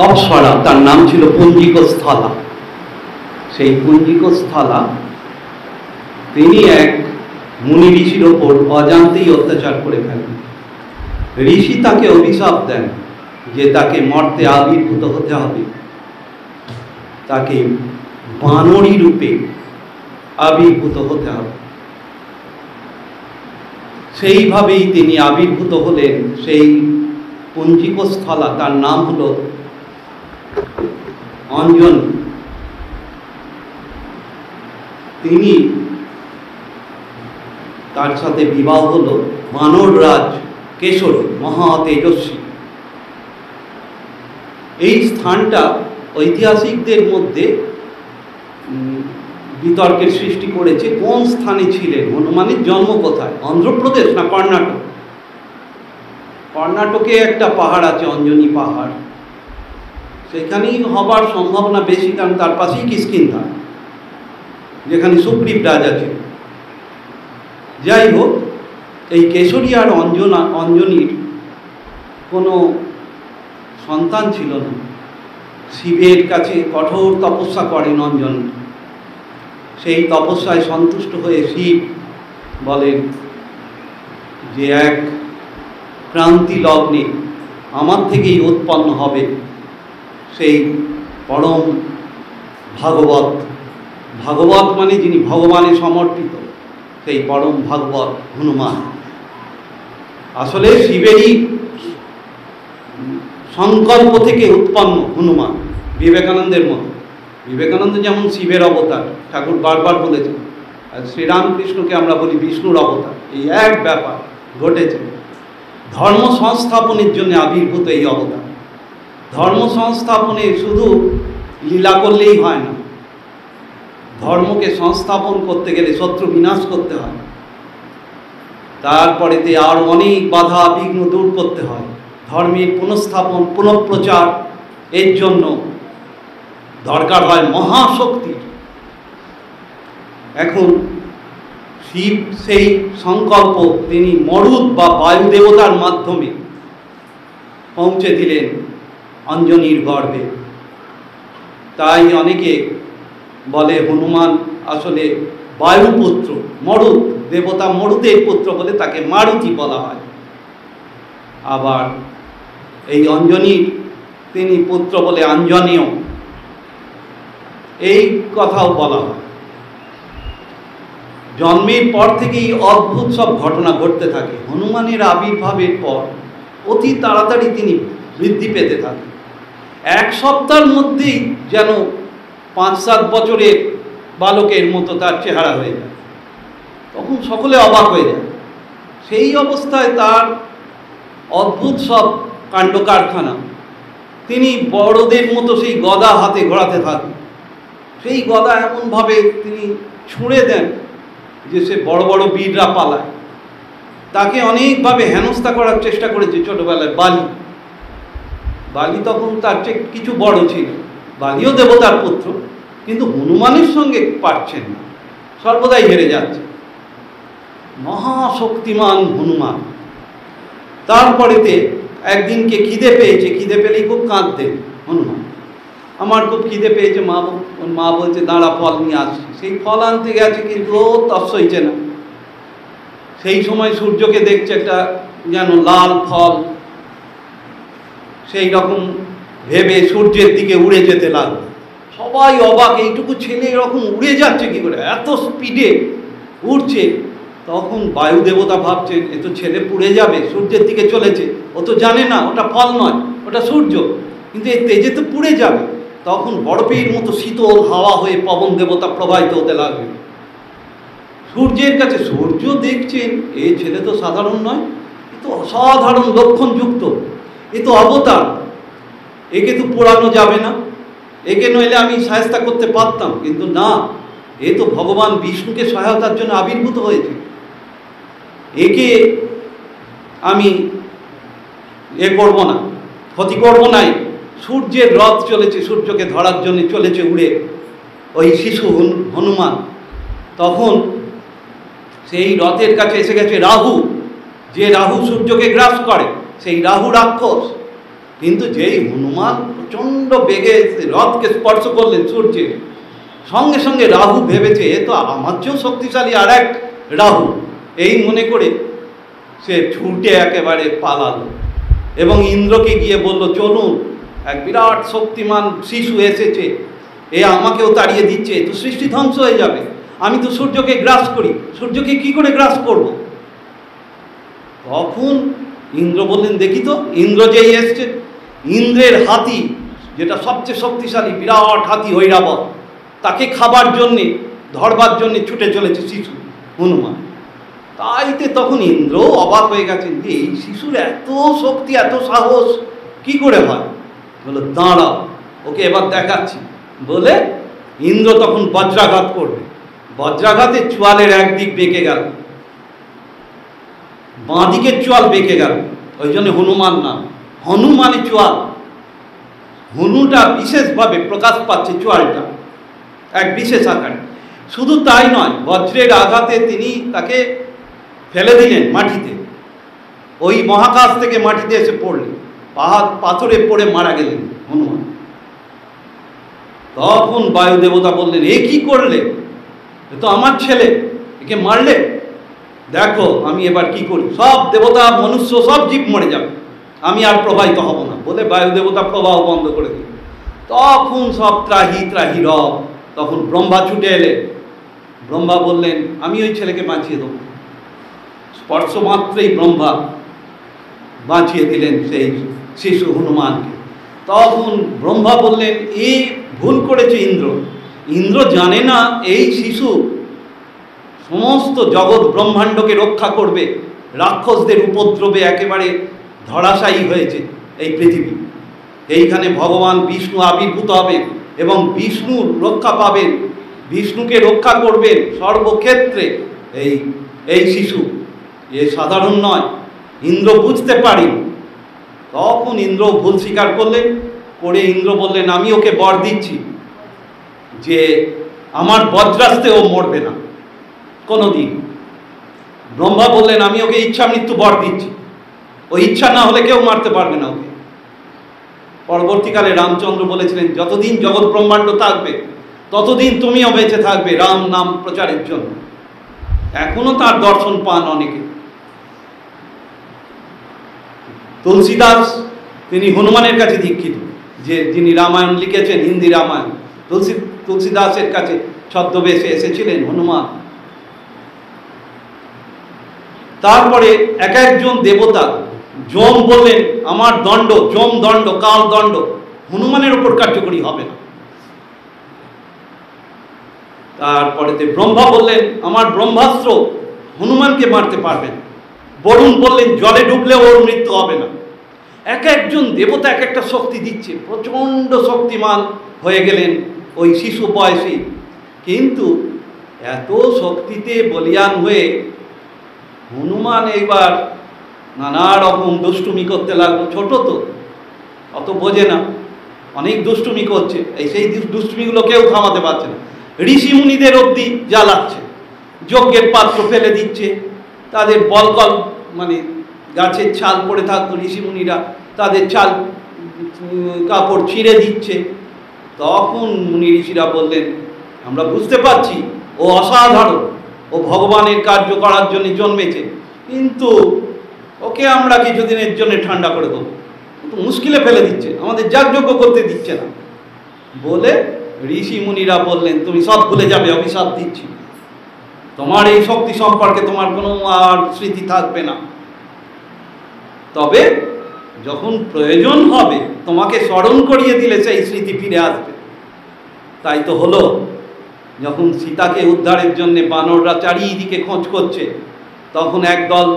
অপ্সরা, তার নাম ছিল পুঞ্জিকস্থলা। সেই পুঞ্জিকস্থলা তিনি এক মুনি ঋষির ওপর অজান্তেই অত্যাচার করে ফেলেন। ঋষি তাকে অভিশাপ দেন যে তাকে মর্তে আবির্ভূত হতে হবে, তাকে বানরী রূপে আবির্ভূত হতে হবে। সেইভাবেই তিনি আবির্ভূত হলেন। সেই পুঞ্জিকস্থলা, তার নাম হলো অঞ্জনী। তিনি, তার সাথে বিবাহ হলো বানররাজ কেশরী, মহা তেজস্বী। এই স্থানটা ঐতিহাসিকদের মধ্যে বিতর্কের সৃষ্টি করেছে, কোন স্থানে ছিলেন, হনুমানের জন্ম কোথায়, অন্ধ্রপ্রদেশ না কর্ণাটক। কর্ণাটকে একটা পাহাড় আছে, অঞ্জনী পাহাড়, সেখানেই হবার সম্ভাবনা বেশি, কারণ তার পাশেই কিষ্কিন্ধা, যেখানে সুগ্রীব রাজা ছিল। যাই হোক, এই কেশরী আর অঞ্জনীর কোনো সন্তান ছিল না। শিবের কাছে কঠোর তপস্যা করেন অঞ্জনী। সেই তপস্যায় সন্তুষ্ট হয়ে শিব বলেন যে এক ক্রান্তি লগ্নে আমার থেকেই উৎপন্ন হবে সেই পরম ভাগবত। ভাগবত মানে যিনি ভগবানে সমর্পিত, সেই পরম ভাগবত হনুমান। আসলে শিবেরই সংকল্প থেকে উৎপন্ন হনুমান, বিবেকানন্দের মতো। বিবেকানন্দ যেমন শিবের অবতার, ঠাকুর বারবার বলেছেন, আর শ্রীরামকৃষ্ণকে আমরা বলি বিষ্ণুর অবতার। এই এক ব্যাপার ঘটেছে, ধর্ম সংস্থাপনের জন্য আবির্ভূত এই অবতার। ধর্ম সংস্থাপনে শুধু লীলা করলেই হয় না, ধর্মকে সংস্থাপন করতে গেলে শত্রু বিনাশ করতে হয়, তারপরেতে আর অনেক বাধা বিঘ্ন দূর করতে হয়, ধর্মের পুনঃস্থাপন পুনঃপ্রচার, এর জন্য দরকার হয় মহাশক্তির। এখন শিব সেই সংকল্প তিনি মরুদ বা বায়ু দেবতার মাধ্যমে পৌঁছে দিলেন অঞ্জনীর গর্ভে। তাই অনেকে বলে হনুমান আসলে বায়ুপুত্র, মরুদ দেবতা মরুদের পুত্র বলে তাকে মারুতি বলা হয়। আবার এই অঞ্জনীর তিনি পুত্র বলে আঞ্জনেয়, এই কথাও বলা হয়। জন্মের পর থেকেই অদ্ভুত সব ঘটনা ঘটতে থাকে। হনুমানের আবির্ভাবের পর অতি তাড়াতাড়ি তিনি বৃদ্ধি পেতে থাকেন। এক সপ্তাহের মধ্যেই যেন 5-7 বছরের বালকের মতো তার চেহারা হয়ে যায়। তখন সকলে অবাক হয়ে যায়। সেই অবস্থায় তার অদ্ভুত সব কাণ্ড কারখানা। তিনি বড়দের মতো সেই গদা হাতে ঘোরাতে থাকেন। সেই গদা এমনভাবে তিনি ছুঁড়ে দেন যে সে বড় বড় বীররা পালায়। তাকে অনেকভাবে হেনস্থা করার চেষ্টা করেছে ছোটবেলায় বালি তখন তার চেয়ে কিছু বড় ছিল। বালিও দেবতার পুত্র, কিন্তু হনুমানের সঙ্গে পারছেন না, সর্বদাই হেরে যাচ্ছে। মহাশক্তিমান হনুমান। তারপরেতে একদিনকে খিদে পেয়েছে, খিদে পেলেই খুব কাঁদতেন হনুমান। আমার খুব খিদে পেয়েছে, মা বলছে দাঁড়া ফল নিয়ে আসছি। সেই ফল আনতে গেছে, কিন্তু ও তস হইছে না। সেই সময় সূর্যকে দেখছে একটা যেন লাল ফল, সেই রকম ভেবে সূর্যের দিকে উড়ে যেতে লাগলো। সবাই অবাক, এইটুকু ছেলে এরকম উড়ে যাচ্ছে কি করে, এত স্পিডে উড়ছে। তখন বায়ু দেবতা ভাবছেন এ তো ছেলে পুড়ে যাবে, সূর্যের দিকে চলেছে, ও তো জানে না ওটা ফল নয়, ওটা সূর্য, কিন্তু এর তেজে তো পুড়ে যাবে। তখন বরফের মতো শীতল হাওয়া হয়ে পবন দেবতা প্রবাহিত হতে লাগবে সূর্যের কাছে। সূর্য দেখছেন এই ছেলে তো সাধারণ নয়, এ তো অসাধারণ লক্ষণযুক্ত, এ তো অবতার, একে তো পোড়ানো যাবে না, একে নইলে আমি সাহায্য করতে পারতাম, কিন্তু না, এ তো ভগবান বিষ্ণুকে সহায়তার জন্য আবির্ভূত হয়েছে, একে আমি করব না, ক্ষতি করব নাই। সূর্যের রথ চলেছে, সূর্যকে ধরার জন্য চলেছে উড়ে ওই শিশু হনুমান। তখন সেই রথের কাছে এসে গেছে রাহু, যে রাহু সূর্যকে গ্রাস করে, সেই রাহু রাক্ষস। কিন্তু যেই হনুমান প্রচণ্ড বেগে রথকে স্পর্শ করলেন সূর্যের, সঙ্গে সঙ্গে রাহু ভেবেছে এ তো আমার চেয়েও শক্তিশালী আর এক রাহু, এই মনে করে সে ছুটে একেবারে পালালো এবং ইন্দ্রকে গিয়ে বলল, চলুন, এক বিরাট শক্তিমান শিশু এসেছে, এ আমাকেও তাড়িয়ে দিচ্ছে, তো সৃষ্টি ধ্বংস হয়ে যাবে, আমি তো সূর্যকে গ্রাস করি, সূর্যকে কি করে গ্রাস করব? তখন ইন্দ্র বললেন, দেখি তো। ইন্দ্র যেই এসছে, ইন্দ্রের হাতি, যেটা সবচেয়ে শক্তিশালী বিরাট হাতি ঐরাবত, তাকে খাবার জন্যে, ধরবার জন্যে ছুটে চলেছে শিশু হনুমান। তাইতে তখন ইন্দ্র অবাক হয়ে গেছেন যে এই শিশুর এত শক্তি, এত সাহস কি করে হয়? বলে, দাঁড়াও, ওকে এবার দেখাচ্ছি বলে ইন্দ্র তখন বজ্রাঘাত করবে। বজ্রাঘাতে চোয়ালের একদিক বেঁকে গেল, বাঁ দিকের চোয়াল বেঁকে গেল, ওই জন্য হনুমান নাম। হনু মানে চোয়াল, হনুটা বিশেষভাবে প্রকাশ পাচ্ছে চোয়ালটা এক বিশেষ আকারে। শুধু তাই নয়, বজ্রের আঘাতে তিনি তাকে ফেলে দিলেন মাটিতে, ওই মহাকাশ থেকে মাটিতে এসে পড়লেন, পাথরে পড়ে মারা গেলেন হনুমান। তখন বায়ু দেবতা বললেন, এ কি করলে? এ তো আমার ছেলে, একে মারলে, দেখো আমি এবার কি করি, সব দেবতা মনুষ্য সব জীব মরে যাবে, আমি আর প্রবাহিত হব না বলে বায়ু দেবতা প্রবাহ বন্ধ করে দিল। তখন সব ত্রাহি ত্রাহি রব, তখন ব্রহ্মা ছুটে এলেন। ব্রহ্মা বললেন, আমি ওই ছেলেকে বাঁচিয়ে দেবো। স্পর্শ মাত্রই ব্রহ্মা বাঁচিয়ে দিলেন সেই শিশু হনুমানকে। তখন ব্রহ্মা বললেন, এ ভুল করেছে ইন্দ্র, ইন্দ্র জানে না এই শিশু সমস্ত জগৎ ব্রহ্মাণ্ডকে রক্ষা করবে, রাক্ষসদের উপদ্রবে একেবারে ধরাশায়ী হয়েছে এই পৃথিবী। এইখানে ভগবান বিষ্ণু আবির্ভূত হবেন এবং বিষ্ণু রক্ষা পাবেন, বিষ্ণুকে রক্ষা করবেন সর্বক্ষেত্রে এই শিশু, এ সাধারণ নয়। ইন্দ্র বুঝতে পারেন। তখন ইন্দ্র ভুল স্বীকার করলেন, করে ইন্দ্র বললেন, আমি ওকে বর দিচ্ছি যে আমার বজ্রাস্তে ও মরবে না কোনো দিন। ব্রহ্মা বললেন, আমি ওকে ইচ্ছা মৃত্যু বর দিচ্ছি, ওই ইচ্ছা না হলে কেউ মারতে পারবে না ওকে। পরবর্তীকালে রামচন্দ্র বলেছিলেন, যতদিন জগৎ ব্রহ্মাণ্ড থাকবে ততদিন তুমিও বেঁচে থাকবে রাম নাম প্রচারের জন্য। এখনো তার দর্শন পান অনেকে। তুলসীদাস, তিনি হনুমানের কাছে দীক্ষিত, যে যিনি রামায়ণ লিখেছেন, হিন্দি রামায়ণ, তুলসীদাসের কাছে ছদ্মবেশে এসেছিলেন হনুমান। তারপরে এক একজন দেবতা, যম বললেন, আমার দণ্ড, যম দণ্ড, কাল দণ্ড হনুমানের উপর কার্যকরী হবে না। তারপরেতে ব্রহ্মা বললেন, আমার ব্রহ্মাস্ত্র হনুমানকে মারতে পারবেন। বরুণ বললেন, জলে ডুবলে ওর মৃত্যু হবে না। এক একজন দেবতা এক একটা শক্তি দিচ্ছে, প্রচণ্ড শক্তিমান হয়ে গেলেন ওই শিশু বয়সী। কিন্তু এত শক্তিতে বলিয়ান হয়ে হনুমান এইবার নানা রকম দুষ্টুমি করতে লাগলো। ছোট তো, অত বোঝে না, অনেক দুষ্টুমি করছে। সেই দুষ্টুমিগুলো কেউ থামাতে পারছে না। ঋষি মুনিদের অবধি জ্বালাচ্ছে, যজ্ঞের পাত্র ফেলে দিচ্ছে, তাদের বলকল মানে গাছের ছাল পড়ে থাকতো ঋষিমুনিরা, তাদের ছাল কাপড় ছিঁড়ে দিচ্ছে। তখন মুনি ঋষিরা বললেন, আমরা বুঝতে পারছি ও অসাধারণ, ও ভগবানের কার্য করার জন্য জন্মেছে, কিন্তু ওকে আমরা কিছুদিনের জন্য ঠান্ডা করে দেবো, তো মুশকিলে ফেলে দিচ্ছে, আমাদের যাগযজ্ঞ করতে দিচ্ছে না বলে ঋষি মুনিরা বললেন, তুমি সব ভুলে যাবে, অভিশাপ দিচ্ছি, তোমার এই শক্তি সম্পর্কে তোমার কোনো আর স্মৃতি থাকবে না, তবে যখন প্রয়োজন হবে তোমাকে স্মরণ করিয়ে দিলে সেই স্মৃতি ফিরে আসবে। তাই তো হলো, যখন সীতাকে উদ্ধারের জন্য বানররা চারিদিকে খোঁজ করছে, তখন একদল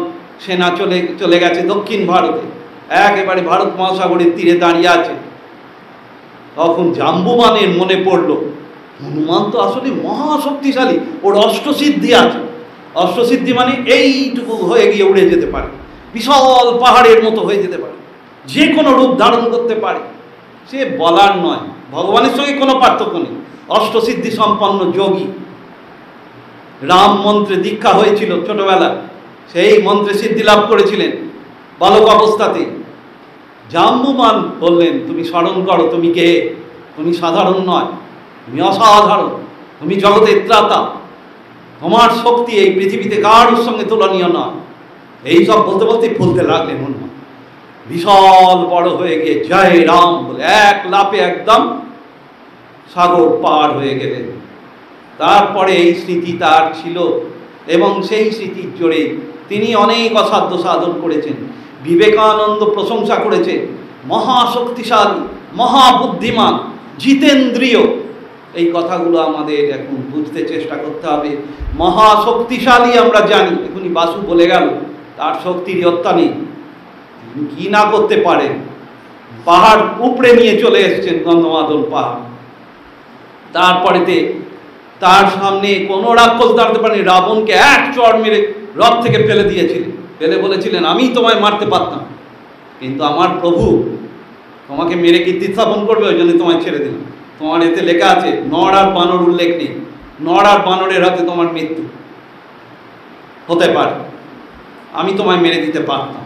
সেনা চলে গেছে দক্ষিণ ভারতে, একেবারে ভারত মহাসাগরের তীরে দাঁড়িয়ে আছে। তখন জাম্বুবানের মনে পড়ল, হনুমান তো আসলে মহাশক্তিশালী, ওর অষ্টসিদ্ধি আছে। অষ্টসিদ্ধি মানে এইটুকু হয়ে গিয়ে উড়ে যেতে পারে, বিশাল পাহাড়ের মতো হয়ে যেতে পারে, যে কোনো রূপ ধারণ করতে পারে। সে বলার নয়, ভগবানের সঙ্গে কোনো পার্থক্য নেই, অষ্টসিদ্ধি সম্পন্ন যোগী। রাম মন্ত্রে দীক্ষা হয়েছিল ছোটবেলা, সেই মন্ত্রে সিদ্ধি লাভ করেছিলেন বালক অবস্থাতেই। জাম্বুবান বললেন, তুমি স্মরণ করো তুমি কে, তুমি সাধারণ নয়, তুমি অসাধারণ, তুমি জগতের ত্রাতা, তোমার শক্তি এই পৃথিবীতে কারোর সঙ্গে তুলনীয় নয়। এই সব বলতে বলতে ফুলতে লাগলেন হনুমান। বিশাল বড় হয়ে গিয়ে জয় রাম বলে এক লাফে একদম সাগর পার হয়ে গেলেন। তারপরে এই স্মৃতি তার ছিল এবং সেই স্মৃতির জোরে তিনি অনেক অসাধ্য সাধন করেছেন। বিবেকানন্দ প্রশংসা করেছেন, মহাশক্তিশালী, মহাবুদ্ধিমান, জিতেন্দ্রীয়। এই কথাগুলো আমাদের এখন বুঝতে চেষ্টা করতে হবে। মহাশক্তিশালী আমরা জানি, এখনই বাসু বলে গেল তার শক্তির ইয়ত্তা নেই, কি না করতে পারেন। পাহাড় উপড়ে নিয়ে চলে এসেছেন, গন্ধমাদন পাহাড়। তারপরেতে তার সামনে কোনো রাক্ষস দাঁড়াতে পারেনি, রাবণকে এক চড় মেরে রথ থেকে ফেলে দিয়েছিলেন, ফেলে বলেছিলেন আমি তোমায় মারতে পারতাম, কিন্তু আমার প্রভু তোমাকে মেরে কীর্তি স্থাপন করবে, ওই জন্য তোমায় ছেড়ে দিলাম। তোমার এতে লেখা আছে নর আর বানর উল্লেখ নেই, নর আর বানরের হাতে তোমার মৃত্যু হতে পারে, আমি তোমায় মেরে দিতে পারতাম।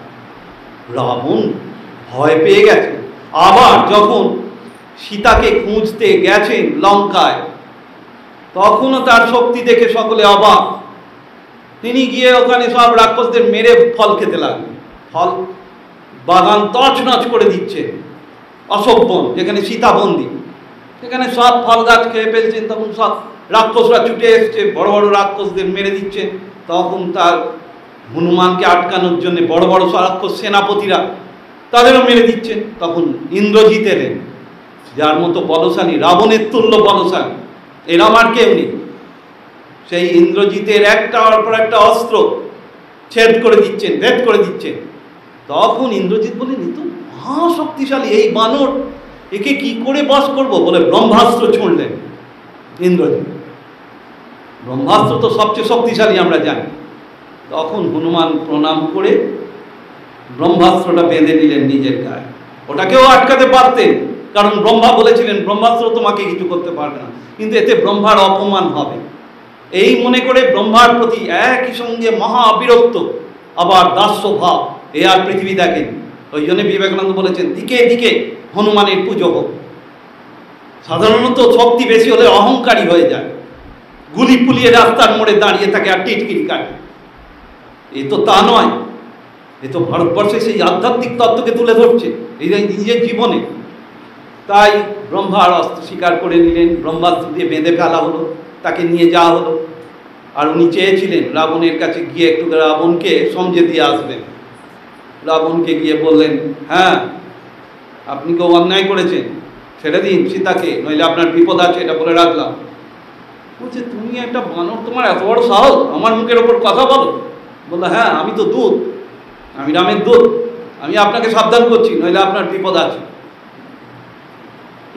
রাবণ ভয় পেয়ে গেছে। আবার যখন সীতাকে খুঁজতে গেছেন লঙ্কায়, তখনও তার শক্তি দেখে সকলে অবাক। তিনি গিয়ে ওখানে সব রাক্ষসদের মেরে ফল খেতে লাগলেন। ফল বাগান তছনছ করে দিচ্ছে, অশোক বন যেখানে সীতা বন্দী, সেখানে সব ফল গাছ খেয়ে ফেলছেন। তখন সব রাক্ষসরা ছুটে এসছে, বড় বড় রাক্ষসদের মেরে দিচ্ছেন। তখন তার হনুমানকে আটকানোর জন্য বড় বড় রাক্ষস সেনাপতিরা তাদেরও মেরে দিচ্ছেন। তখন ইন্দ্রজিৎ এলেন, যার মতো বলশালী, রাবণের তুল্য বলশালী এরম আর কেউ নেই। সেই ইন্দ্রজিতের একটার পর একটা অস্ত্র ছেদ করে দিচ্ছেন, ভেদ করে দিচ্ছেন। তখন ইন্দ্রজিৎ বলেন, এ তো মহাশক্তিশালী, এই বানর, একে কি করে বশ করব, বলে ব্রহ্মাস্ত্র ছুঁড়লেন ইন্দ্রজিৎ। ব্রহ্মাস্ত্র তো সবচেয়ে শক্তিশালী আমরা জানি। তখন হনুমান প্রণাম করে ব্রহ্মাস্ত্রটা বেঁধে নিলেন নিজের গায়ে। ওটাকেও আটকাতে পারতেন, কারণ ব্রহ্মা বলেছিলেন ব্রহ্মাস্ত্র তোমাকে কিছু করতে পারবে না, কিন্তু এতে ব্রহ্মার অপমান হবে। এই মনে করে ব্রহ্মার প্রতি একই সঙ্গে মহা বিরক্ত, আবার দাস্য ভাব, এ আর পৃথিবী দেখেন। ওই জন্য বিবেকানন্দ বলেছেন দিকে দিকে হনুমানের পুজো হোক। সাধারণত শক্তি বেশি হলে অহংকারী হয়ে যায়, গুলি পুলিয়ে রাস্তার মোড়ে দাঁড়িয়ে থাকে আর টিটকিরি কাটে। এ তো তা নয়, এ তো ভারতবর্ষে সেই আধ্যাত্মিক তত্ত্বকে তুলে ধরছে এই নিজের জীবনে। তাই ব্রহ্মার অস্ত্র স্বীকার করে নিলেন, ব্রহ্মাস্ত্র দিয়ে বেঁধে ফেলা হলো, তাকে নিয়ে যাওয়া হলো। আর উনি চেয়েছিলেন রাবণের কাছে গিয়ে একটু রাবণকে সমঝে দিয়ে আসবেন। রাবণকে গিয়ে বললেন, হ্যাঁ আপনি কেউ অন্যায় করেছেন, ছেড়ে দিন সীতাকে, নইলে আপনার বিপদ আছে, এটা বলে রাখলাম। বলছে তুমি একটা বানর, তোমার এত বড় সাহস আমার মুখের ওপর কথা বলো? বললো হ্যাঁ আমি তো দূত, আমি রামের দূত, আমি আপনাকে সাবধান করছি, নইলে আপনার বিপদ আছে।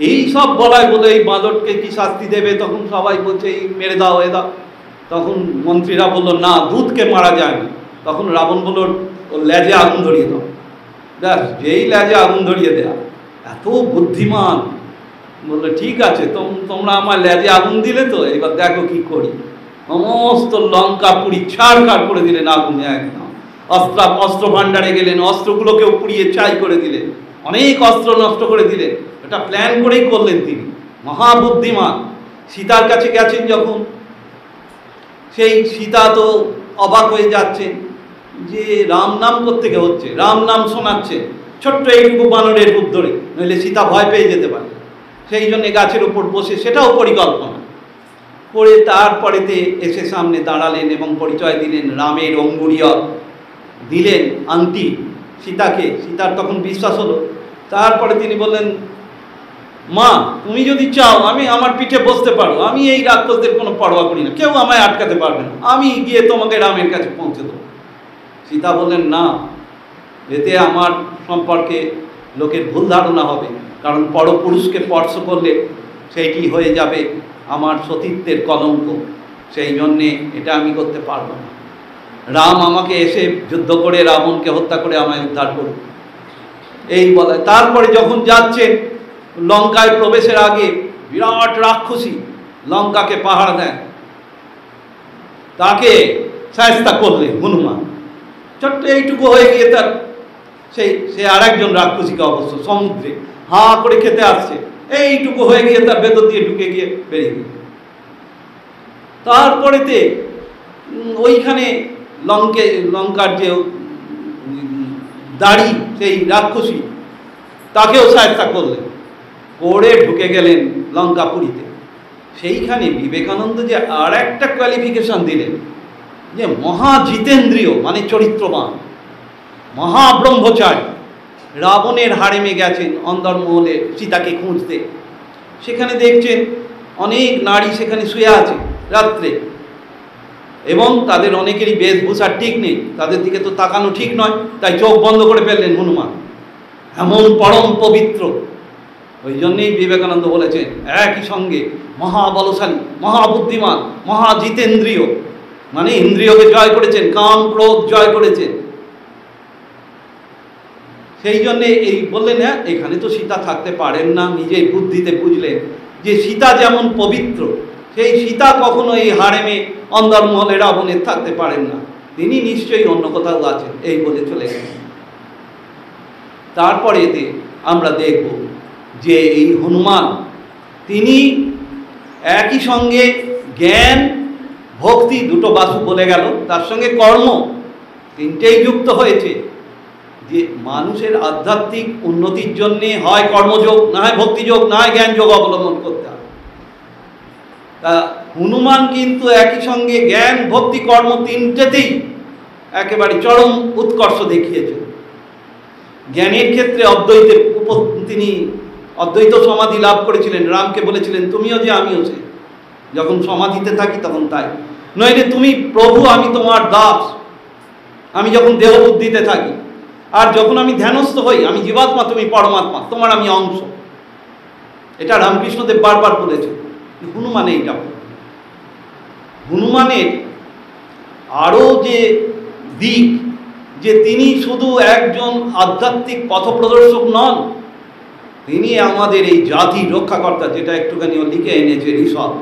এই সব বলায় বলে এই বাঁদরকে কি শাস্তি দেবে? তখন সবাই বলছে এই মেরে দাও, এ দাও। তখন মন্ত্রীরা বললো না, দূতকে মারা যায় না। তখন রাবণ বলল ওর লেজে আগুন ধরিয়ে দাও। ব্যাস, যেই লেজে আগুন ধরিয়ে দেয়া, এত বুদ্ধিমান। বললো ঠিক আছে, তোমরা আমার লেজে আগুন দিলে তো, এবার দেখো কি করি। সমস্ত লঙ্কা পুড়ি ছাড়খাড় করে দিলেন আগুনে একদম। অস্ত্র ভাণ্ডারে গেলেন, অস্ত্রগুলোকেও পুড়িয়ে ছাই করে দিলেন, অনেক অস্ত্র নষ্ট করে দিলেন। এটা প্ল্যান করেই করলেন তিনি, মহাবুদ্ধিমান। সীতার কাছে গেছেন যখন, সেই সীতা তো অবাক হয়ে যাচ্ছেন যে রাম নাম কোত্থেকে হচ্ছে, রাম নাম শোনাচ্ছে ছোট্ট এইটুকু বানরের রূপ ধরে, নইলে সীতা ভয় পেয়ে যেতে পারে। সেই জন্যে গাছের উপর বসে, সেটাও পরিকল্পনা করে তারপরেতে এসে সামনে দাঁড়ালেন এবং পরিচয় দিলেন, রামের অঙ্গুরীয় দিলেন আংটি সীতাকে। সীতার তখন বিশ্বাস হলো। তারপরে তিনি বললেন, মা তুমি যদি চাও আমি আমার পিঠে বসতে পারো, আমি এই রাক্ষসদের কোনো পরোয়া করি না, কেউ আমায় আটকাতে পারবে না, আমি গিয়ে তোমাকে রামের কাছে পৌঁছে দেবো। সীতা বললেন না, এতে আমার সম্পর্কে লোকের ভুল ধারণা হবে, কারণ পরপুরুষকে স্পর্শ করলে সেইটি হয়ে যাবে আমার সতীত্বের কলঙ্ক, সেই জন্যে এটা আমি করতে পারবো না। রাম আমাকে এসে যুদ্ধ করে রাবণকে হত্যা করে আমায় উদ্ধার করুন, এই বলে। তারপরে যখন যাচ্ছেন লঙ্কায় প্রবেশের আগে বিরাট রাক্ষসী লঙ্কাকে পাহাড় দেয়, তাকে শায়েস্তা করলেন হনুমান। ছোট্ট এইটুকু হয়ে গিয়ে তার সে আর একজন রাক্ষসীকে অবশ্য সমুদ্রে হা করে খেতে আসছে, এইটুকু হয়ে গিয়ে তার ভেতর দিয়ে ঢুকে গিয়ে বেরিয়ে গেল। তারপরেতে ওইখানে লঙ্কার যে দাড়ি সেই রাক্ষসী তাকেও সাহায্য করলেন, করে ঢুকে গেলেন লঙ্কাপুরীতে। সেইখানে বিবেকানন্দ যে আর একটা কোয়ালিফিকেশন দিলেন, যে মহাজিতেন্দ্রীয় মানে চরিত্রবান, মহাব্রহ্মচারী রাবণের হারেমে গেছেন অন্দরমহলে সীতাকে খুঁজতে। সেখানে দেখছেন অনেক নারী সেখানে শুয়ে আছে রাত্রে, এবং তাদের অনেকেরই বেশভূষা ঠিক নেই, তাদের দিকে তো তাকানো ঠিক নয়, তাই চোখ বন্ধ করে ফেললেন হনুমান, এমন পরম পবিত্র। ওই জন্যেই বিবেকানন্দ বলেছেন একই সঙ্গে মহাবলশালী, মহাবুদ্ধিমান, মহাজিতেন্দ্রীয়, মানে ইন্দ্রিয়কে জয় করেছেন, কাম ক্রোধ জয় করেছেন। সেই জন্যে এই বললেন, হ্যাঁ এখানে তো সীতা থাকতে পারেন না, নিজের বুদ্ধিতে বুঝলেন যে সীতা যেমন পবিত্র, সেই সীতা কখনো এই হারেমে অন্দরমহলে রাবণের থাকতে পারেন না, তিনি নিশ্চয়ই অন্য কোথাও আছেন, এই বলে চলে গেলেন। তারপরে এতে আমরা দেখব যে এই হনুমান তিনি একই সঙ্গে জ্ঞান ভক্তি দুটো বাসু বলে গেল, তার সঙ্গে কর্ম তিনটেই যুক্ত হয়েছে। যে মানুষের আধ্যাত্মিক উন্নতির জন্যে হয় কর্মযোগ, না হয় ভক্তিযোগ, না হয় জ্ঞানযোগ অবলম্বন করতে হবে। তা হনুমান কিন্তু একই সঙ্গে জ্ঞান ভক্তি কর্ম তিনটেতেই একেবারে চরম উৎকর্ষ দেখিয়েছেন। জ্ঞানের ক্ষেত্রে তিনি অদ্বৈত সমাধি লাভ করেছিলেন, রামকে বলেছিলেন তুমিও যে আমিও সে, যখন সমাধিতে থাকি তখন তাই, নইলে তুমি প্রভু আমি তোমার দাস, আমি যখন দেহ বুদ্ধিতে থাকি, আর যখন আমি ধ্যানস্থ হই আমি জীবাত্মা, তুমি পরমাত্মা, তোমার আমি অংশ। এটা রামকৃষ্ণদেব বারবার বলেছেন। হনুমানে এইটা, হনুমানের আরও যে দিক, যে তিনি শুধু একজন আধ্যাত্মিক পথপ্রদর্শক নন, তিনি আমাদের এই জাতির রক্ষাকর্তা, যেটা একটুখানি ও লিখে এনেছে ঋষভ।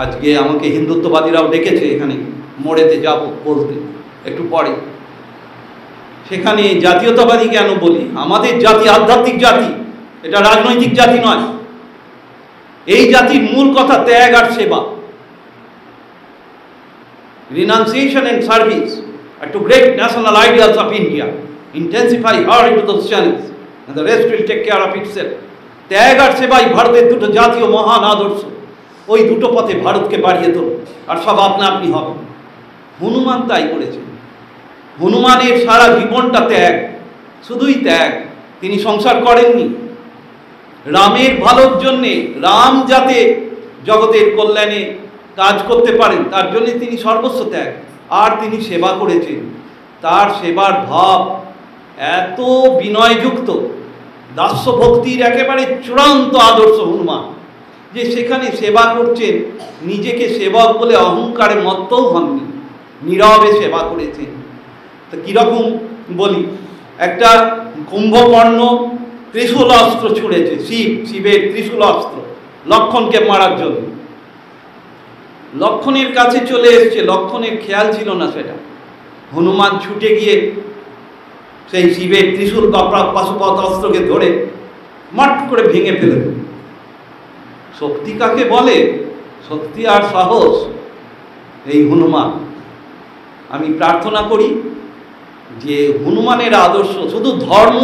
আজকে আমাকে হিন্দুত্ববাদীরাও ডেকেছে এখানে মোড়েতে যাব বলতে একটু পরে। সেখানে জাতীয়তাবাদী কেন বলি? আমাদের জাতি আধ্যাত্মিক জাতি, এটা রাজনৈতিক জাতি নয়। এই জাতির মূল কথা ত্যাগ আর সেবা, renunciation and service are two great national ideals of India. Intensify her into those channels and the rest will take care of itself. ত্যাগ আর সেবাই ভারতের দুটো জাতীয় মহান আদর্শ। ওই দুটো পথে ভারতকে বাড়িয়ে তোলো, আর সব আপনা আপনি হবে। হনুমান তাই করেছেন। হনুমানের সারা জীবনটা ত্যাগ, শুধুই ত্যাগ। তিনি সংসার করেননি, রামের ভালোর জন্যে, রাম যাতে জগতের কল্যাণে কাজ করতে পারেন তার জন্য তিনি সর্বস্ব ত্যাগ। আর তিনি সেবা করেছেন, তার সেবার ভাব এত বিনয়যুক্ত, দাস্য ভক্তির একেবারে চূড়ান্ত আদর্শ হনুমান, যে সেখানে সেবা করছেন, নিজেকে সেবক বলে অহংকারে মত্তও হননি, নীরবে সেবা করেছেন। তো কীরকম বলি, একটা কুম্ভকর্ণ ত্রিশূল অস্ত্র ছুঁড়েছে, শিবের ত্রিশূল অস্ত্র লক্ষ্মণকে মারার জন্য। লক্ষ্মণের কাছে চলে এসছে, লক্ষ্মণের খেয়াল ছিল না সেটা। হনুমান ছুটে গিয়ে সেই শিবের ত্রিশূল বা পাশুপত অস্ত্রকে ধরে মাট করে ভেঙে ফেলে। শক্তি কাকে বলে? শক্তি আর সাহস এই হনুমান। আমি প্রার্থনা করি যে হনুমানের আদর্শ শুধু ধর্ম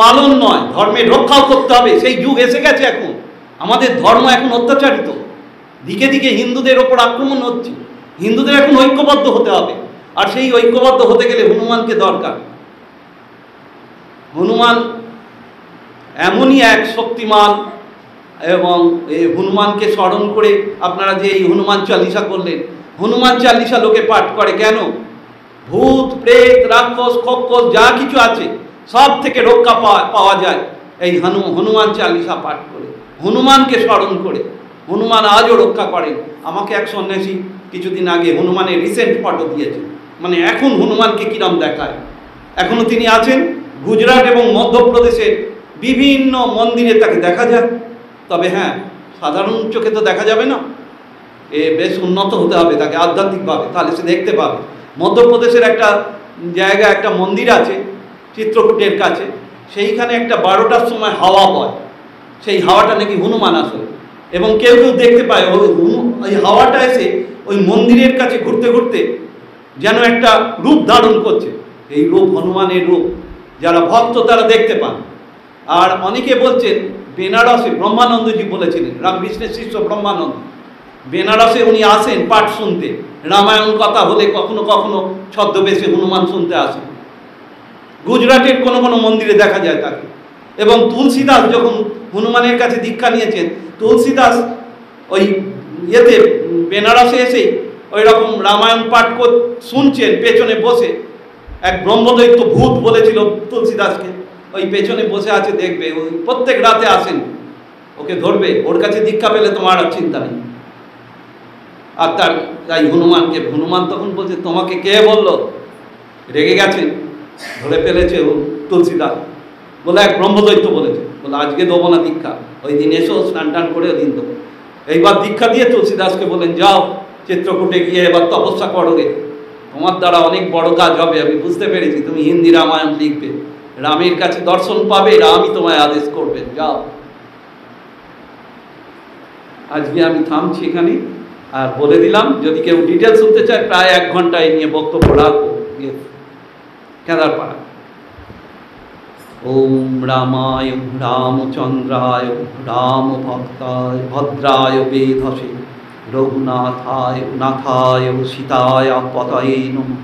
পালন নয়, ধর্মের রক্ষাও করতে হবে। সেই যুগ এসে গেছে এখন। আমাদের ধর্ম এখন অত্যাচারিত, দিকে দিকে হিন্দুদের ওপর আক্রমণ হচ্ছে। হিন্দুদের এখন ঐক্যবদ্ধ হতে হবে, আর সেই ঐক্যবদ্ধ হতে গেলে হনুমানকে দরকার। হনুমান এমনই এক শক্তিমান, এবং এই হনুমানকে স্মরণ করে আপনারা যে এই হনুমান চালিসা করলেন, হনুমান চালিসা লোকে পাঠ করে কেন? ভূত প্রেত রাক্ষস খক্ষস যা কিছু আছে সব থেকে রক্ষা পাওয়া যায় এই হনুমান চালিসা পাঠ করে, হনুমানকে স্মরণ করে। হনুমান আজও রক্ষা করেন। আমাকে এক সন্ন্যাসী কিছুদিন আগে হনুমানের রিসেন্ট ফটো দিয়েছে, মানে এখন হনুমানকে কিরম দেখায়। এখনও তিনি আছেন গুজরাট এবং মধ্যপ্রদেশের বিভিন্ন মন্দিরে তাকে দেখা যায়। তবে হ্যাঁ, সাধারণ চোখে তো দেখা যাবে না, বেশ উন্নত হতে হবে তাকে আধ্যাত্মিকভাবে, তাহলে সে দেখতে পাবে। মধ্যপ্রদেশের একটা জায়গা, একটা মন্দির আছে, চিত্রকূটের কাছে, সেইখানে একটা 12টার সময় হাওয়া বয়, সেই হাওয়াটা নাকি হনুমান আসলে, এবং কেউ কেউ দেখতে পায় ওই হাওয়াটা এসে ওই মন্দিরের কাছে ঘুরতে ঘুরতে যেন একটা রূপ ধারণ করছে, এই রূপ হনুমানের রূপ, যারা ভক্ত তারা দেখতে পান। আর অনেকে বলছেন বেনারসে ব্রহ্মানন্দজি বলেছিলেন, রামকৃষ্ণের শিষ্য ব্রহ্মানন্দ, বেনারসে উনি আসেন পাঠ শুনতে, রামায়ণ কথা হলে কখনো কখনো ছদ্মবেশে হনুমান শুনতে আসেন। গুজরাটের কোনো কোনো মন্দিরে দেখা যায় তাকে। এবং তুলসীদাস যখন হনুমানের কাছে দীক্ষা নিয়েছেন, তুলসীদাস ওই ইয়েতে বেনারসে এসেই ওই রকম রামায়ণ পাঠ শুনছেন, পেছনে বসে এক ব্রহ্মদৈত্য ভূত বলেছিল তুলসীদাসকে, ওই পেছনে বসে আছে, দেখবে ওই প্রত্যেক রাতে আসেন, ওকে ধরবে, ওর কাছে দীক্ষা পেলে তোমার আর চিন্তা নেই। আর তাই হনুমানকে, হনুমান তখন বলছে তোমাকে কে বললো, রেগে গেছেন, ধরে ফেলেছে তুলসীদাস, বলে এক ব্রহ্মদৈত্য বলেছে, বলে আজকে দেবো না দীক্ষা, ওই দিন এসো স্নান টান করে দিন দেবো। এইবার দীক্ষা দিয়ে তুলসীদাসকে বলেন যাও চিত্রকূটে গিয়ে এবার তপস্যা করো রে, তোমার দ্বারা অনেক বড় কাজ হবে, আমি বুঝতে পেরেছি তুমি হিন্দি রামায়ণ লিখবে, রামের কাছে দর্শন পাবে, রামই তোমায় আদেশ করবেন, যাও। আজকে আমি থামছি এখানে, আর বলে দিলাম যদি কেউ ডিটেলস শুনতে চায় প্রায় 1 ঘন্টা এই নিয়ে বক্তব্য রাখবো কেদারপাড়া। ওম রামায় রামচন্দ্রায় রাম ভক্তায় ভদ্রায় বেধসে রঘুনাথায় নাথায় সীতায় পতয়ে নমঃ।